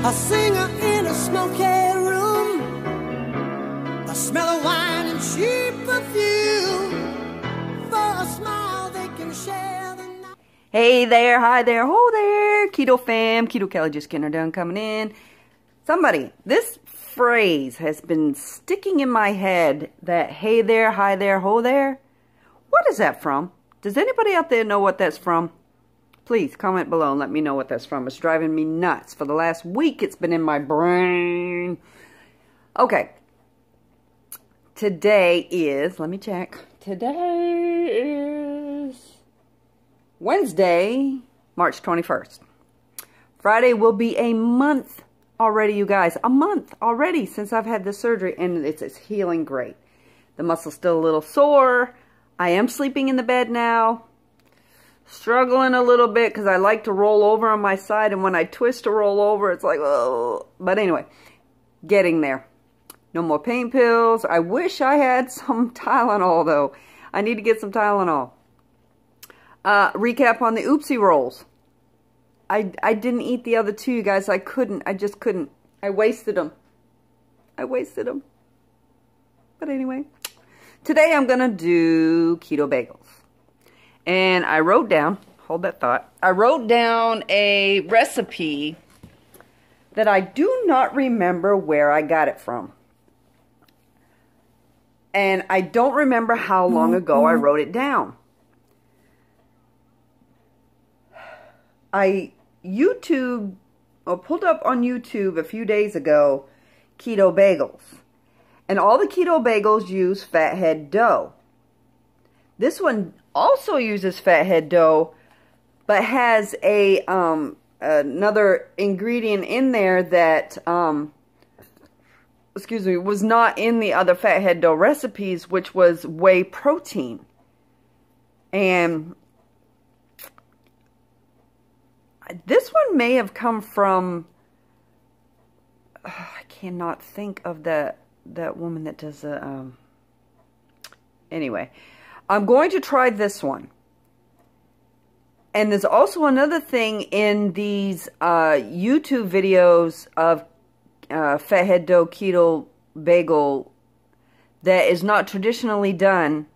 A singer in a smoky room, the smell of wine and cheap perfume. For a smile they can share the night. Hey there, hi there, ho there, Keto fam, Keto Kelly just getting her done coming in. Somebody, this phrase has been sticking in my head, that hey there, hi there, ho there. What is that from? Does anybody out there know what that's from? Please comment below and let me know what that's from. It's driving me nuts. For the last week, it's been in my brain. Okay. Today is, let me check. Today is Wednesday, March 21st. Friday will be a month already, you guys. A month already since I've had this surgery, and it's healing great. The muscle's still a little sore. I am sleeping in the bed now. Struggling a little bit because I like to roll over on my side, and when I twist to roll over, it's like, oh. But anyway, getting there. No more pain pills. I wish I had some Tylenol, though. I need to get some Tylenol. Recap on the oopsie rolls. I didn't eat the other two, you guys. I couldn't. I just couldn't. I wasted them. But anyway, today I'm going to do keto bagels. And I wrote down, hold that thought, I wrote down a recipe that I do not remember where I got it from. And I don't remember how long ago I wrote it down. I pulled up on YouTube a few days ago, Keto Bagels. And all the Keto Bagels use fathead dough. This one also uses fathead dough, but has a another ingredient in there that was not in the other fathead dough recipes, which was whey protein. And this one may have come from, I cannot think of that woman that does the anyway. I'm going to try this one. And there's also another thing in these YouTube videos of fathead dough keto bagel that is not traditionally done,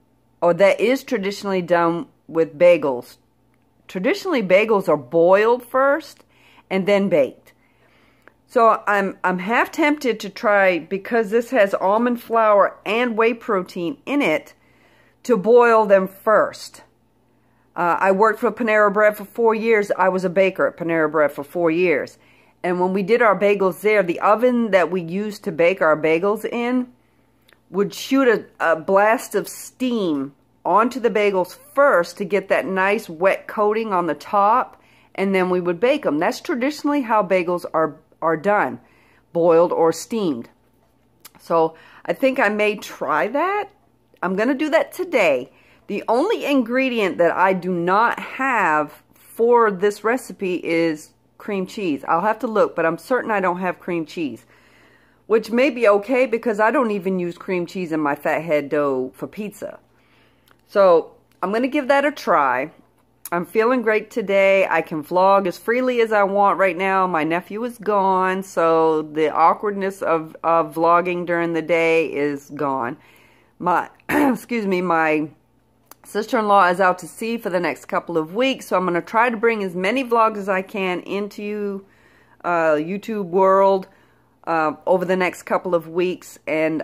or that is traditionally done with bagels. Traditionally, bagels are boiled first and then baked. So I'm half tempted to try, because this has almond flour and whey protein in it, to boil them first. I worked for Panera Bread for 4 years. I was a baker at Panera Bread for 4 years. And when we did our bagels there, the oven that we used to bake our bagels in would shoot a blast of steam onto the bagels first to get that nice wet coating on the top, and then we would bake them. That's traditionally how bagels are done, boiled or steamed. So I think I may try that. I'm going to do that today. The only ingredient that I do not have for this recipe is cream cheese. I'll have to look, but I'm certain I don't have cream cheese, which may be okay because I don't even use cream cheese in my fathead dough for pizza. So I'm going to give that a try. I'm feeling great today. I can vlog as freely as I want right now. My nephew is gone, so the awkwardness of vlogging during the day is gone. My my sister-in-law is out to sea for the next couple of weeks, so I'm going to try to bring as many vlogs as I can into YouTube world over the next couple of weeks, and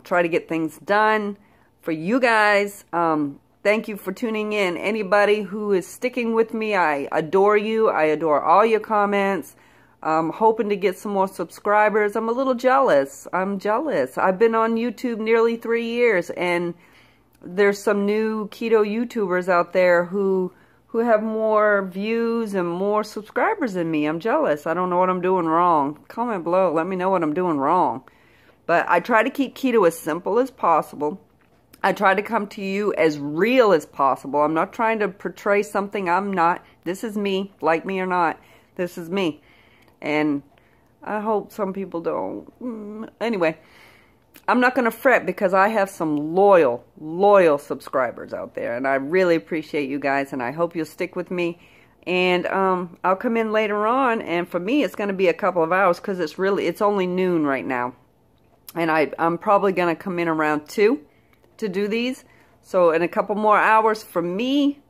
try to get things done for you guys. Thank you for tuning in. Anybody who is sticking with me, I adore you. I adore all your comments. I'm hoping to get some more subscribers. I'm a little jealous. I'm jealous. I've been on YouTube nearly 3 years, and there's some new keto YouTubers out there who have more views and more subscribers than me. I'm jealous. I don't know what I'm doing wrong. Comment below. Let me know what I'm doing wrong. But I try to keep keto as simple as possible. I try to come to you as real as possible. I'm not trying to portray something I'm not. This is me, like me or not. This is me. And I hope some people don't. Anyway, I'm not going to fret because I have some loyal subscribers out there. And I really appreciate you guys. And I hope you'll stick with me. And I'll come in later on, and for me it's going to be a couple of hours because it's only noon right now. And I'm probably going to come in around 2 to do these. So in a couple more hours for me,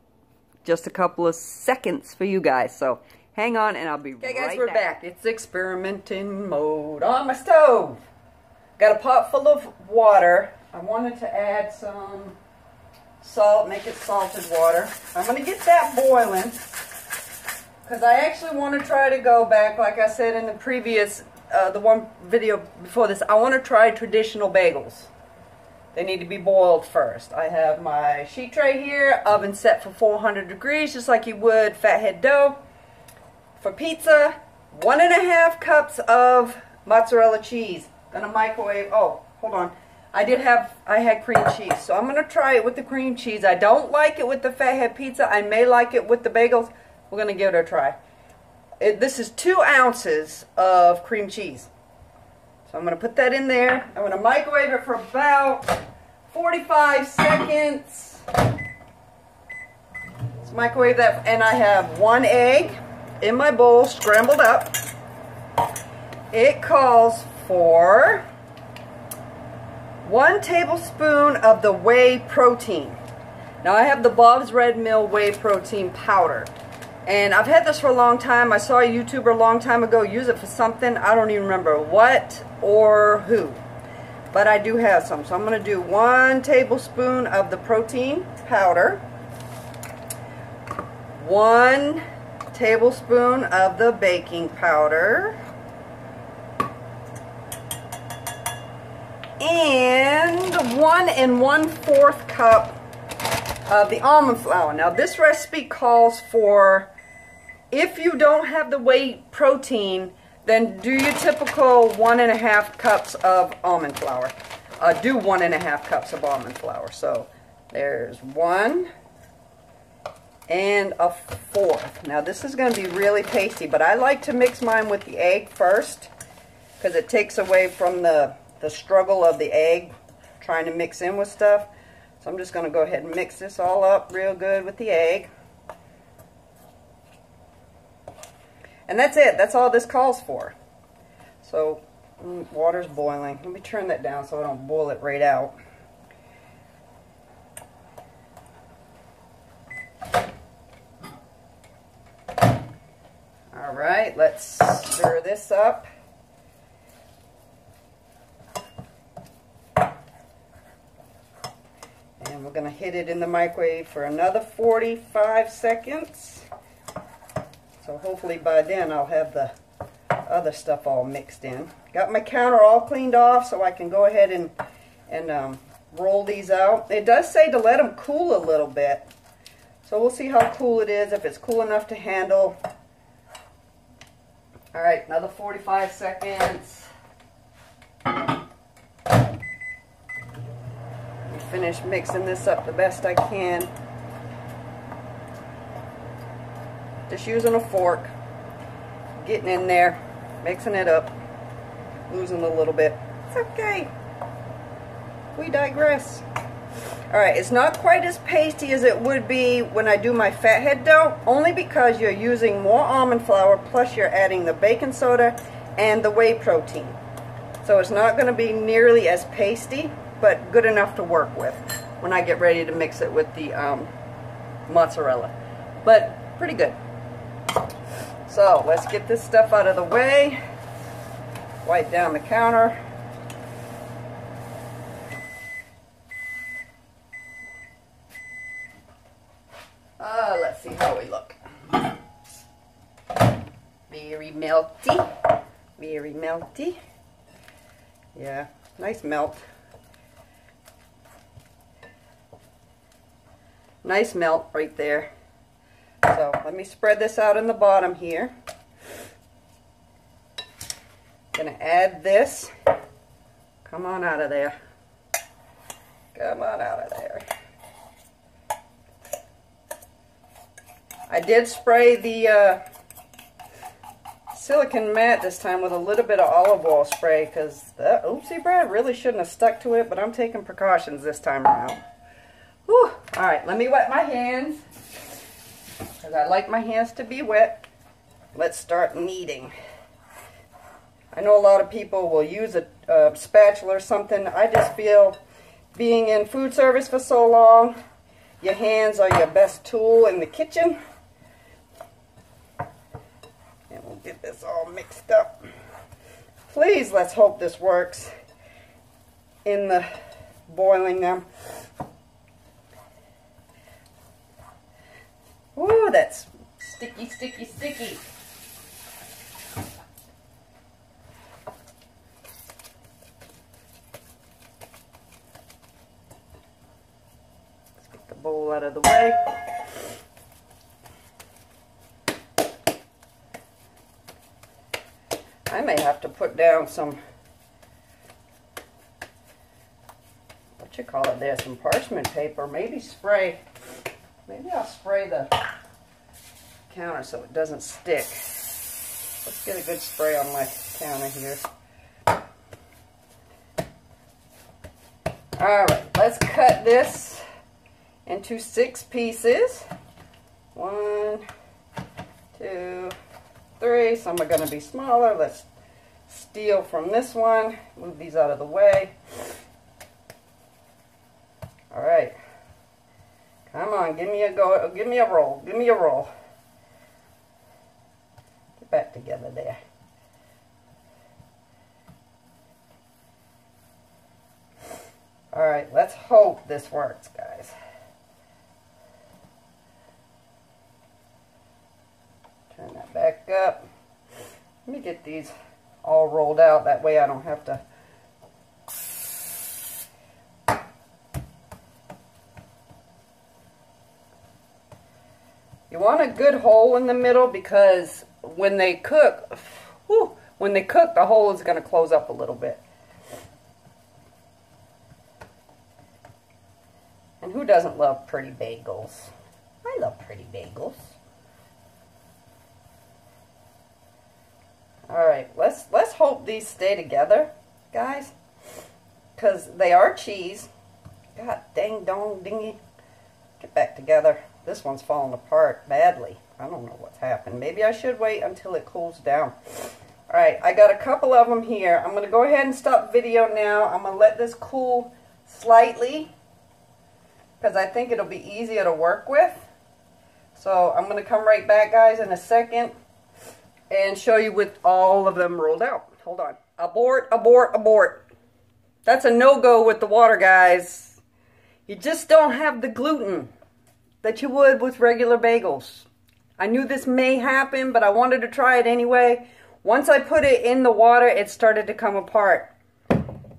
just a couple of seconds for you guys. So hang on and I'll be right back. Okay guys, we're back. It's experimenting mode on my stove. Got a pot full of water. I wanted to add some salt, make it salted water. I'm going to get that boiling because I actually want to try to go back, like I said in the previous, the one video before this, I want to try traditional bagels. They need to be boiled first. I have my sheet tray here, oven set for 400 degrees, just like you would fathead dough. For pizza, 1.5 cups of mozzarella cheese. Gonna microwave, oh, hold on. I had cream cheese, so I'm gonna try it with the cream cheese. I don't like it with the fathead pizza. I may like it with the bagels. We're gonna give it a try. This is 2 ounces of cream cheese. So I'm going to put that in there. I'm going to microwave it for about 45 seconds. Let's microwave that. And I have 1 egg in my bowl, scrambled up. It calls for 1 tablespoon of the whey protein. Now I have the Bob's Red Mill whey protein powder. And I've had this for a long time. I saw a YouTuber a long time ago use it for something. I don't even remember what or who. But I do have some. So I'm going to do 1 tablespoon of the protein powder. 1 tablespoon of the baking powder. And 1 1/4 cup of the almond flour. Now this recipe calls for, if you don't have the whey protein, then do your typical 1.5 cups of almond flour. Do 1.5 cups of almond flour. So there's 1 1/4. Now this is going to be really pasty, but I like to mix mine with the egg first because it takes away from the struggle of the egg trying to mix in with stuff. So I'm just going to go ahead and mix this all up real good with the egg. And that's it. That's all this calls for. So, water's boiling. Let me turn that down so I don't boil it right out. Alright, let's stir this up. And we're going to hit it in the microwave for another 45 seconds. So hopefully by then I'll have the other stuff all mixed in. Got my counter all cleaned off so I can go ahead and roll these out. It does say to let them cool a little bit. So we'll see how cool it is, if it's cool enough to handle. Alright, another 45 seconds. Finish mixing this up the best I can. Just using a fork, getting in there, mixing it up, losing a little bit. It's okay. We digress. Alright, it's not quite as pasty as it would be when I do my fathead dough, only because you're using more almond flour, plus you're adding the baking soda and the whey protein. So it's not going to be nearly as pasty, but good enough to work with when I get ready to mix it with the mozzarella. But pretty good. So let's get this stuff out of the way. Wipe down the counter. Let's see how we look. Very melty. Very melty. Yeah, nice melt. Nice melt right there. So let me spread this out in the bottom here. Gonna add this. Come on out of there. Come on out of there. I did spray the silicone mat this time with a little bit of olive oil spray because the oopsie bread really shouldn't have stuck to it, but I'm taking precautions this time around. Whew. Alright, let me wet my hands. because I like my hands to be wet. Let's start kneading. I know a lot of people will use a spatula or something. I just feel being in food service for so long, your hands are your best tool in the kitchen. And we'll get this all mixed up. Please, let's hope this works in the boiling them. Ooh, that's sticky, sticky, sticky. Let's get the bowl out of the way. I may have to put down some, what you call it there, some parchment paper, maybe spray. Maybe I'll spray the counter so it doesn't stick. Let's get a good spray on my counter here. Alright, let's cut this into 6 pieces. 1, 2, 3. Some are going to be smaller. Let's steal from this one. Move these out of the way. Alright. Come on, give me a go. Give me a roll. Give me a roll. Get back together there. Alright, let's hope this works, guys. Turn that back up. Let me get these all rolled out. That way I don't have to. You want a good hole in the middle because when they cook, the hole is going to close up a little bit. And who doesn't love pretty bagels? I love pretty bagels. Alright, let's hope these stay together, guys. Because they are cheese. God dang dong dingy. Get back together. This one's falling apart badly. I don't know what's happened. Maybe I should wait until it cools down. Alright, I got a couple of them here. I'm going to go ahead and stop video now. I'm going to let this cool slightly because I think it'll be easier to work with. So I'm going to come right back, guys, in a second and show you with all of them rolled out. Hold on. Abort, abort, abort. That's a no-go with the water, guys. You just don't have the gluten that you would with regular bagels. I knew this may happen, but I wanted to try it anyway. Once I put it in the water, it started to come apart.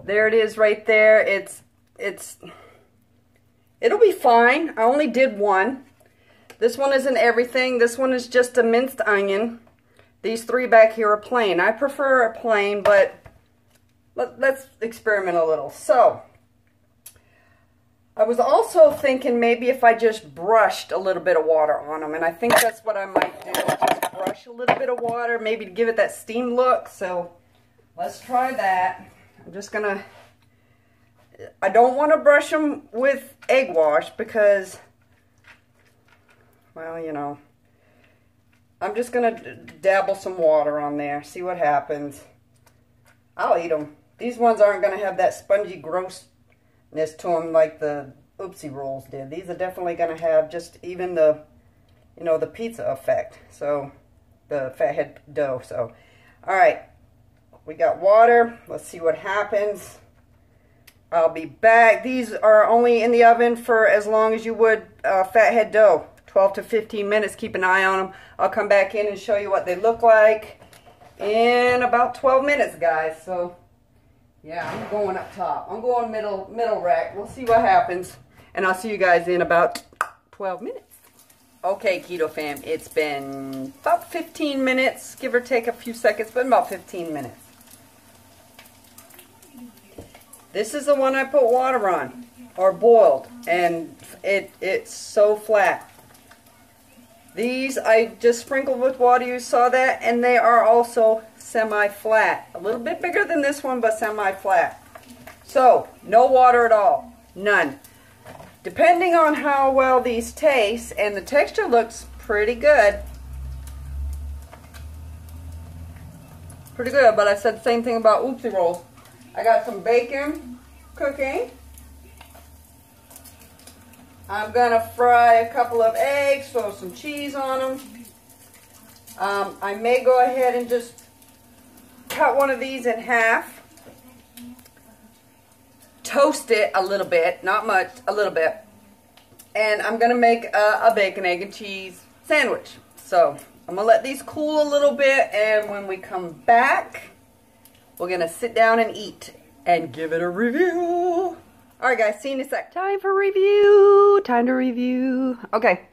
There it is right there. It'll be fine. I only did one. This one isn't everything. This one is just a minced onion. These 3 back here are plain. I prefer a plain, but let's experiment a little. So, I was also thinking maybe if I just brushed a little bit of water on them, and I think that's what I might do. Just brush a little bit of water, maybe to give it that steam look. So, let's try that. I'm just going to, I don't want to brush them with egg wash because, well, you know, I'm just going to dabble some water on there, see what happens. I'll eat them. These ones aren't going to have that spongy grossness to them like the Oopsie Rolls did. These are definitely going to have just even the, you know, the pizza effect. So, the fathead dough. So, alright. We got water. Let's see what happens. I'll be back. These are only in the oven for as long as you would fathead dough. 12 to 15 minutes. Keep an eye on them. I'll come back in and show you what they look like in about 12 minutes, guys. So, yeah, I'm going up top. I'm going middle rack. We'll see what happens. And I'll see you guys in about 12 minutes. Okay, Keto fam. It's been about 15 minutes. Give or take a few seconds, but about 15 minutes. This is the one I put water on, or boiled, and it's so flat. These I just sprinkled with water, you saw that, and they are also semi-flat. A little bit bigger than this one, but semi-flat. So, no water at all. None. Depending on how well these taste, and the texture looks pretty good. Pretty good, but I said the same thing about oopsie rolls. I got some bacon cooking. I'm gonna fry a couple of eggs, throw some cheese on them. I may go ahead and just cut one of these in half. Toast it a little bit, not much, a little bit. And I'm gonna make a bacon, egg, and cheese sandwich. So I'm gonna let these cool a little bit, and when we come back, we're gonna sit down and eat and give it a review. Alright guys, see you in a sec. Time for review. Time to review. Okay.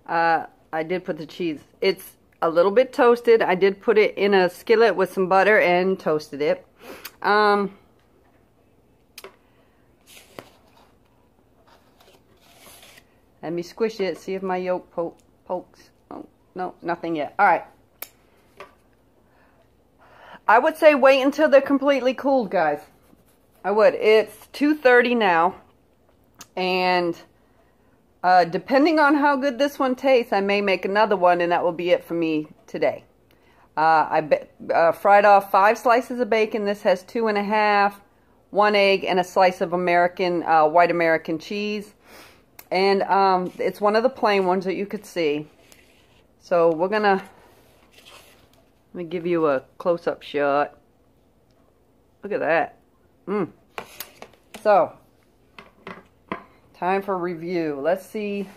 I did put the cheese. It's a little bit toasted. I did put it in a skillet with some butter and toasted it. Let me squish it, see if my yolk pokes. Oh, no, nothing yet. Alright. I would say wait until they're completely cooled, guys. I would. It's 2:30 now, and depending on how good this one tastes, I may make another one, and that will be it for me today. I fried off 5 slices of bacon. This has 2.5, 1 egg, and a slice of white American cheese. And it's one of the plain ones that you could see. So we're gonna, let me give you a close-up shot. Look at that. So, time for review. Let's see.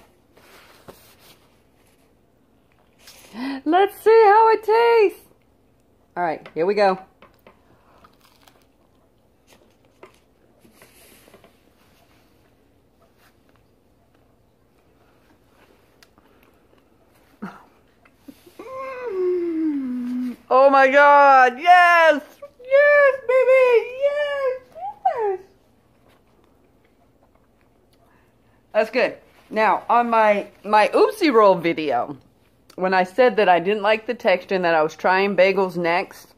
Let's see how it tastes. All right, here we go. Oh my God, yes! Yes, baby! Yes! Yes! That's good. Now, on my oopsie roll video, when I said that I didn't like the texture and that I was trying bagels next,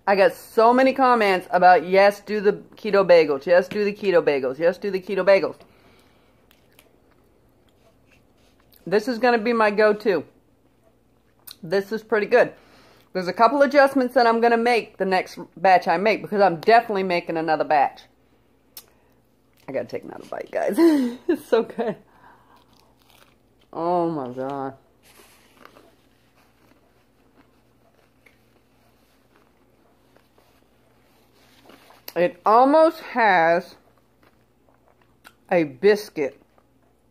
I got so many comments about, yes, do the keto bagels. Yes, do the keto bagels. Yes, do the keto bagels. This is going to be my go-to. This is pretty good. There's a couple adjustments that I'm going to make the next batch I make, because I'm definitely making another batch. I got to take another bite, guys. It's so good. Oh my God. It almost has a biscuit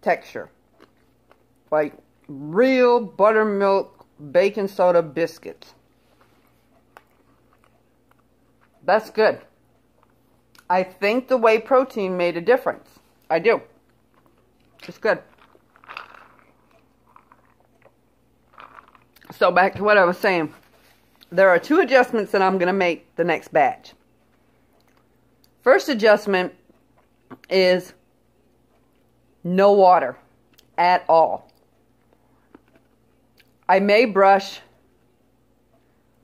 texture. Like real buttermilk baking soda biscuits. That's good. I think the whey protein made a difference. I do. It's good. So back to what I was saying. There are 2 adjustments that I'm going to make the next batch. First adjustment is no water at all. I may brush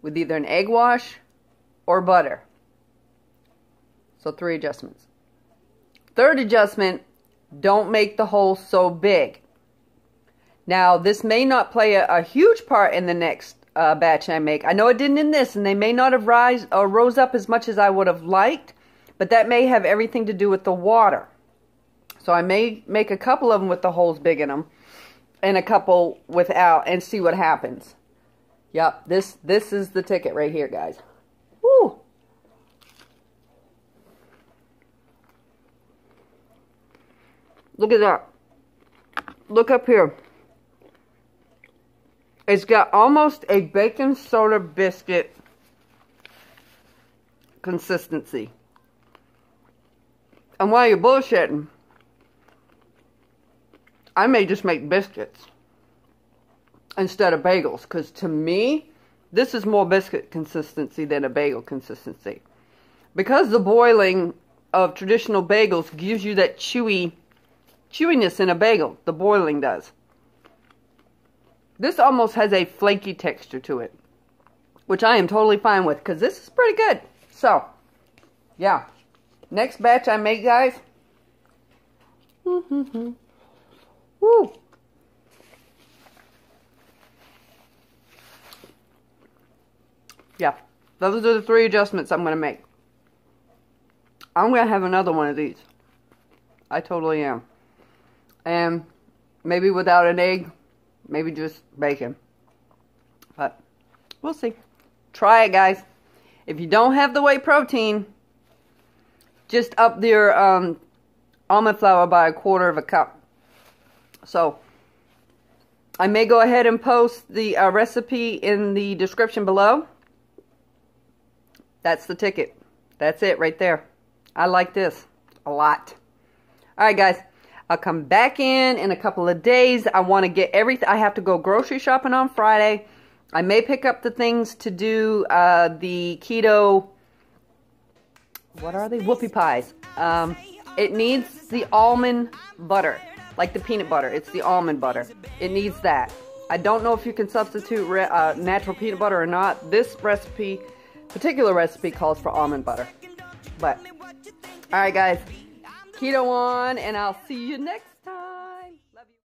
with either an egg wash or butter. So 3 adjustments. Third adjustment, don't make the hole so big. Now, this may not play a huge part in the next batch I make. I know it didn't in this, and they may not have rose up as much as I would have liked, but that may have everything to do with the water. So I may make a couple of them with the holes big in them, and a couple without, and see what happens. Yep, this is the ticket right here, guys. Woo! Look at that. Look up here. It's got almost a baking soda biscuit consistency. And while you're bullshitting, I may just make biscuits instead of bagels. Because to me, this is more biscuit consistency than a bagel consistency. Because the boiling of traditional bagels gives you that chewiness in a bagel. The boiling does. This almost has a flaky texture to it, which I am totally fine with, because this is pretty good. So, yeah. Next batch I make, guys. Woo. Yeah, those are the 3 adjustments I'm going to make. I'm going to have another one of these. I totally am. And maybe without an egg, maybe just bacon. But we'll see. Try it, guys. If you don't have the whey protein, just up your almond flour by 1/4 cup. So, I may go ahead and post the recipe in the description below. That's the ticket. That's it right there. I like this a lot. Alright, guys. I'll come back in a couple of days. I want to get everything. I have to go grocery shopping on Friday. I may pick up the things to do the keto, what are they? Whoopie pies. It needs the almond butter, like the peanut butter. It's the almond butter. It needs that. I don't know if you can substitute natural peanut butter or not. This recipe, particular recipe, calls for almond butter. But, alright guys, keto on, and I'll see you next time.